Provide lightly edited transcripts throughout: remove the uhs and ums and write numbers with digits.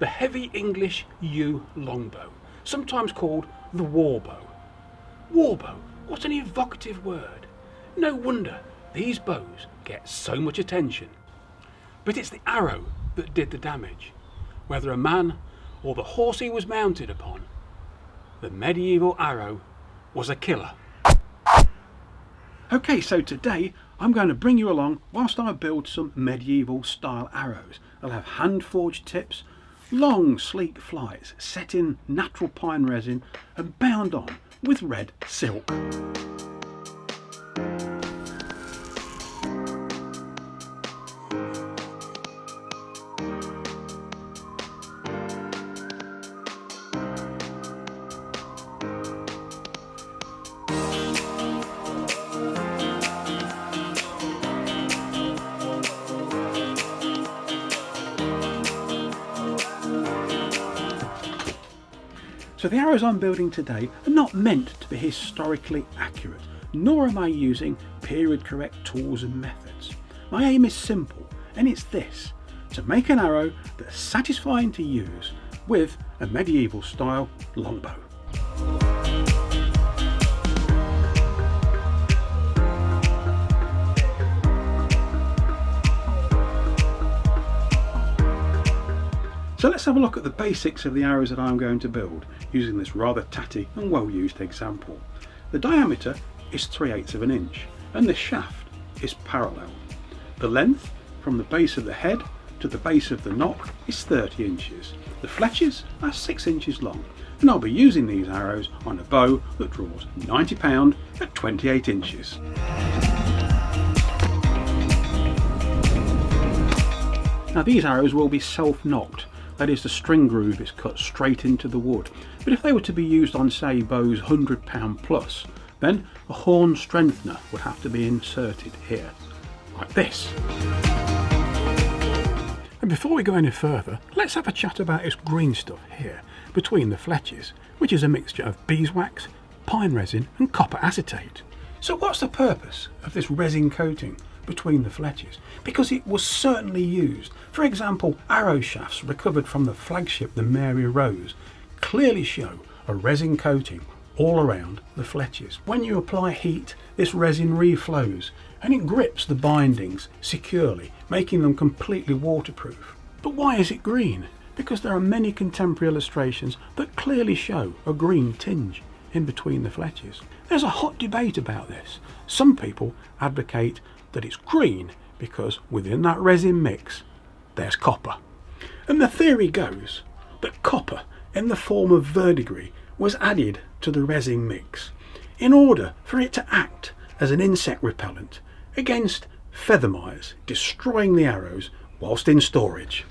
the heavy English yew longbow, sometimes called the warbow. Warbow, what an evocative word. No wonder these bows get so much attention. But it's the arrow that did the damage. Whether a man or the horse he was mounted upon, the medieval arrow was a killer. Okay, so today I'm going to bring you along whilst I build some medieval style arrows. They'll have hand forged tips, long sleek flights set in natural pine resin and bound on with red silk. So the arrows I'm building today are not meant to be historically accurate, nor am I using period correct tools and methods. My aim is simple, and it's this: to make an arrow that's satisfying to use with a medieval style longbow. So let's have a look at the basics of the arrows that I'm going to build using this rather tatty and well used example. The diameter is 3/8 of an inch and the shaft is parallel. The length from the base of the head to the base of the nock is 30 inches. The fletches are 6 inches long, and I'll be using these arrows on a bow that draws 90 pound at 28 inches. Now these arrows will be self-nocked. That is, the string groove is cut straight into the wood. But if they were to be used on, say, bows 100 pound plus, then a horn strengthener would have to be inserted here, like this. And before we go any further, let's have a chat about this green stuff here between the fletches, which is a mixture of beeswax, pine resin and copper acetate. So what's the purpose of this resin coating between the fletches? Because it was certainly used. For example, arrow shafts recovered from the flagship the Mary Rose clearly show a resin coating all around the fletches. When you apply heat, this resin reflows and it grips the bindings securely, making them completely waterproof. But why is it green? Because there are many contemporary illustrations that clearly show a green tinge in between the fletches. There's a hot debate about this. Some people advocate that it's green because within that resin mix there's copper. And the theory goes that copper in the form of verdigris was added to the resin mix in order for it to act as an insect repellent against feather mites destroying the arrows whilst in storage.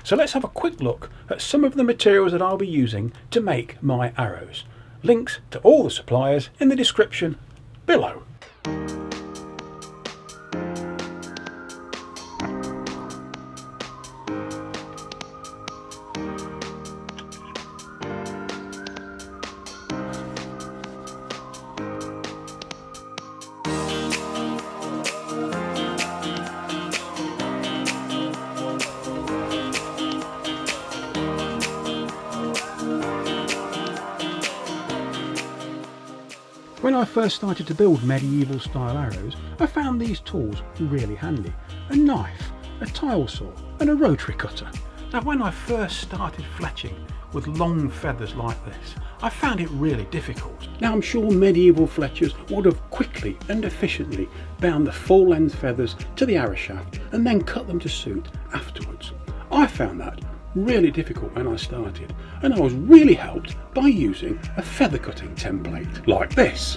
So let's have a quick look at some of the materials that I'll be using to make my arrows. Links to all the suppliers in the description below. When I first started to build medieval style arrows, I found these tools really handy. A knife, a tile saw and a rotary cutter. Now when I first started fletching with long feathers like this, I found it really difficult. Now I'm sure medieval fletchers would have quickly and efficiently bound the full length feathers to the arrow shaft and then cut them to suit afterwards. I found that really difficult when I started, and I was really helped by using a feather cutting template like this.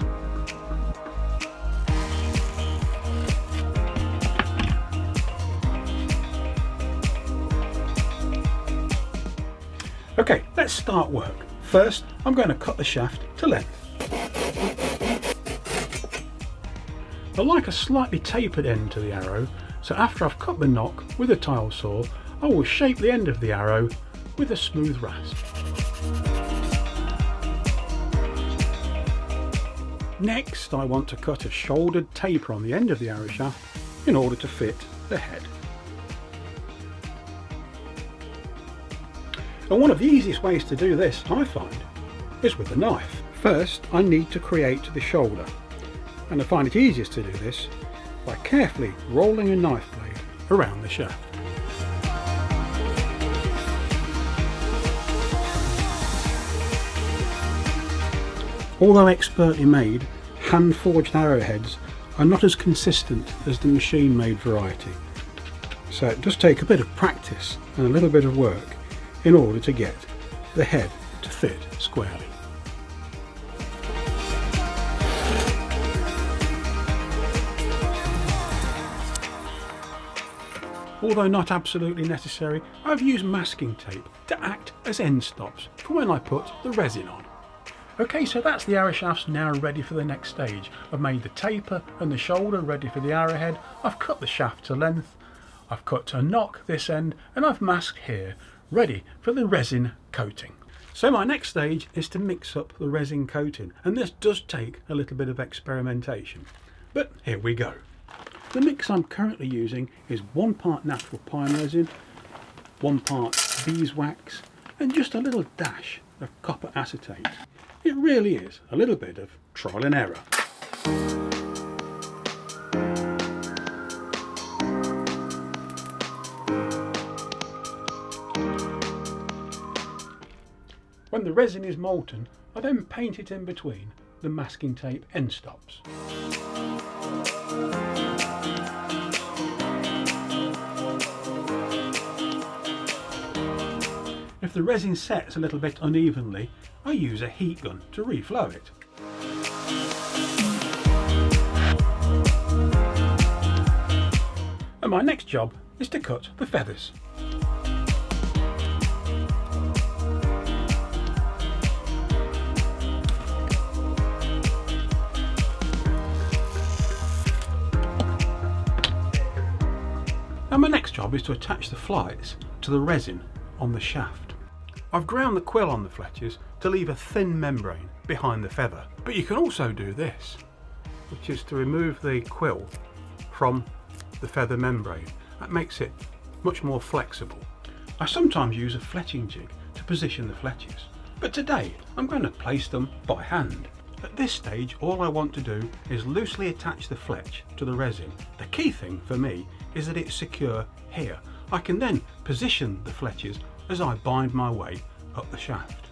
Okay, let's start work. First, I'm going to cut the shaft to length. I like a slightly tapered end to the arrow, so after I've cut the nock with a tile saw, I will shape the end of the arrow with a smooth rasp. Next, I want to cut a shouldered taper on the end of the arrow shaft in order to fit the head. And one of the easiest ways to do this, I find, is with a knife. First, I need to create the shoulder, and I find it easiest to do this by carefully rolling a knife blade around the shaft. Although expertly made, hand-forged arrowheads are not as consistent as the machine-made variety, so it does take a bit of practice and a little bit of work in order to get the head to fit squarely. Although not absolutely necessary, I've used masking tape to act as end stops for when I put the resin on. Okay, so that's the arrow shafts now ready for the next stage. I've made the taper and the shoulder ready for the arrowhead, I've cut the shaft to length, I've cut to knock this end, and I've masked here, ready for the resin coating. So my next stage is to mix up the resin coating, and this does take a little bit of experimentation. But here we go. The mix I'm currently using is 1 part natural pine resin, 1 part beeswax, and just a little dash of copper acetate. It really is a little bit of trial and error. When the resin is molten, I then paint it in between the masking tape end stops. If the resin sets a little bit unevenly, I use a heat gun to reflow it. And my next job is to cut the feathers. And my next job is to attach the flights to the resin on the shaft. I've ground the quill on the fletches to leave a thin membrane behind the feather, but you can also do this, which is to remove the quill from the feather membrane. That makes it much more flexible. I sometimes use a fletching jig to position the fletches, but today I'm going to place them by hand. At this stage, all I want to do is loosely attach the fletch to the resin. The key thing for me is that it's secure here. I can then position the fletches as I bind my way up the shaft.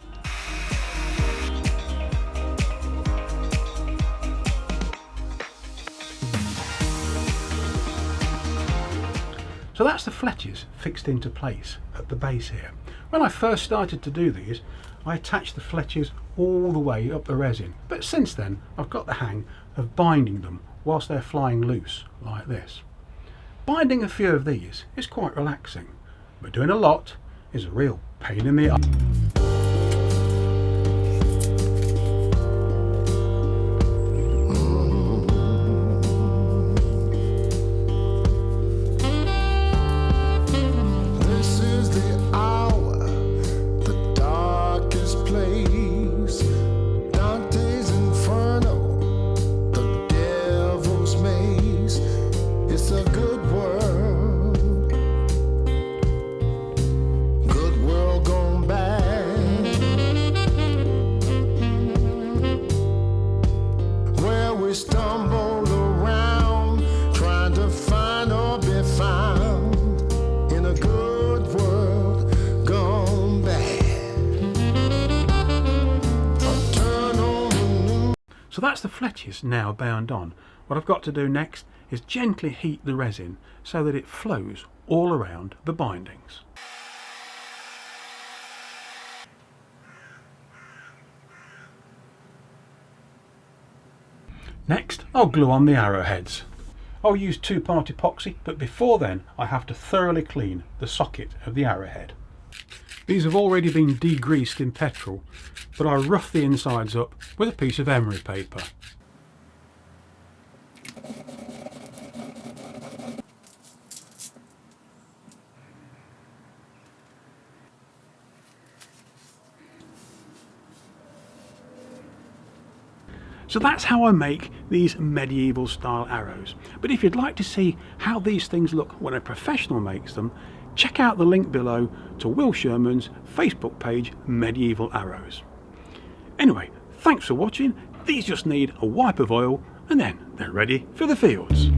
So that's the fletches fixed into place at the base here. When I first started to do these, I attached the fletches all the way up the resin, but since then I've got the hang of binding them whilst they're flying loose like this. Binding a few of these is quite relaxing, but doing a lot is a real pain in the ass. So that's the fletches now bound on. What I've got to do next is gently heat the resin so that it flows all around the bindings. Next, I'll glue on the arrowheads. I'll use 2-part epoxy, but before then I have to thoroughly clean the socket of the arrowhead. These have already been degreased in petrol, but I rough the insides up with a piece of emery paper. So that's how I make these medieval style arrows. But if you'd like to see how these things look when a professional makes them, check out the link below to Will Sherman's Facebook page, Medieval Arrows. Anyway, thanks for watching. These just need a wipe of oil and then they're ready for the fields.